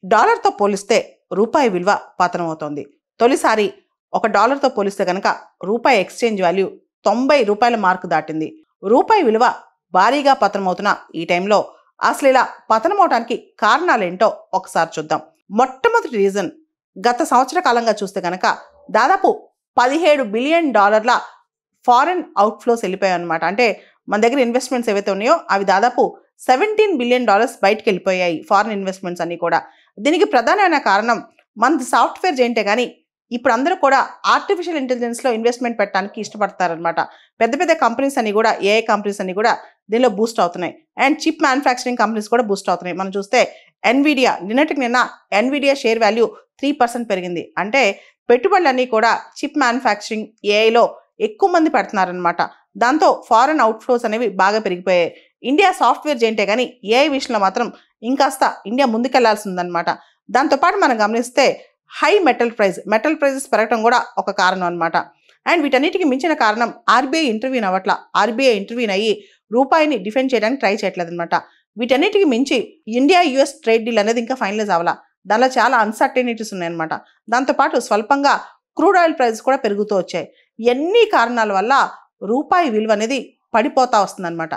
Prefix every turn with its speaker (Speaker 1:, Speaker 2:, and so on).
Speaker 1: డాలర్తో పోలిస్తే రూపాయి విలువ పతనమవుతోంది. తొలిసారి ఒక డాలర్తో పోలిస్తే కనుక రూపాయి ఎక్స్చేంజ్ వాల్యూ 90 రూపాయల మార్కు దాటింది. రూపాయి విలువ భారీగా పతనమవుతున్న ఈ టైంలో అసలు ఇలా పతనమవడానికి కారణాలేంటో ఒకసారి చూద్దాం. మొట్టమొదటి రీజన్, గత సంవత్సర కాలంగా చూస్తే కనుక దాదాపు $17 బిలియన్ ఫారెన్ అవుట్ఫ్లోస్ వెళ్ళిపోయాయి అనమాట. అంటే మన దగ్గర ఇన్వెస్ట్మెంట్స్ ఏవైతే ఉన్నాయో అవి దాదాపు $17 బిలియన్ బయటకు వెళ్ళిపోయాయి, ఫారెన్ ఇన్వెస్ట్మెంట్స్ అన్ని కూడా. దీనికి ప్రధానమైన కారణం మనది సాఫ్ట్వేర్ జెయింటే కానీ ఇప్పుడు అందరూ కూడా ఆర్టిఫిషియల్ ఇంటెలిజెన్స్లో ఇన్వెస్ట్మెంట్ పెట్టడానికి ఇష్టపడతారనమాట. పెద్ద పెద్ద కంపెనీస్ అన్ని కూడా, ఏఐ కంపెనీస్ అన్ని కూడా దీనిలో బూస్ట్ అవుతున్నాయి. అండ్ చిప్ మ్యానుఫ్యాక్చరింగ్ కంపెనీస్ కూడా బూస్ట్ అవుతున్నాయి. మనం చూస్తే ఎన్విడియా, నిన్న ఎన్విడియా షేర్ వాల్యూ 3% పెరిగింది. అంటే పెట్టుబడులన్నీ కూడా చిప్ మ్యానుఫ్యాక్చరింగ్, ఏఐలో ఎక్కువ మంది పెడుతున్నారనమాట. దాంతో ఫారెన్ అవుట్ఫ్లోస్ అనేవి బాగా పెరిగిపోయాయి. ఇండియా సాఫ్ట్వేర్ జెయింటే కానీ ఏఐ విషయంలో మాత్రం ఇంకాస్త ఇండియా ముందుకెళ్లాల్సి ఉందన్నమాట. దాంతోపాటు మనం గమనిస్తే హై మెటల్ ప్రైజెస్ పెరగడం కూడా ఒక కారణం అనమాట. అండ్ వీటన్నిటికి మించిన కారణం ఆర్బీఐ ఇంటర్వ్యూన్ అవ్వట్ల. ఆర్బీఐ ఇంటర్వ్యూన్ అయ్యి రూపాయిని డిఫెండ్ చేయడానికి ట్రై చేయట్లేదు అనమాట. వీటన్నిటికి మించి ఇండియా యుఎస్ ట్రేడ్ డీల్ అనేది ఇంకా ఫైనలైజ్ అవ్వాల. దానిలో చాలా అన్సర్టెనిటీస్ ఉన్నాయన్నమాట. దాంతోపాటు స్వల్పంగా క్రూడ్ ఆయిల్ ప్రైజెస్ కూడా పెరుగుతూ వచ్చాయి. ఎన్ని కారణాల వల్ల రూపాయి విలువ అనేది పడిపోతా వస్తుందన్నమాట.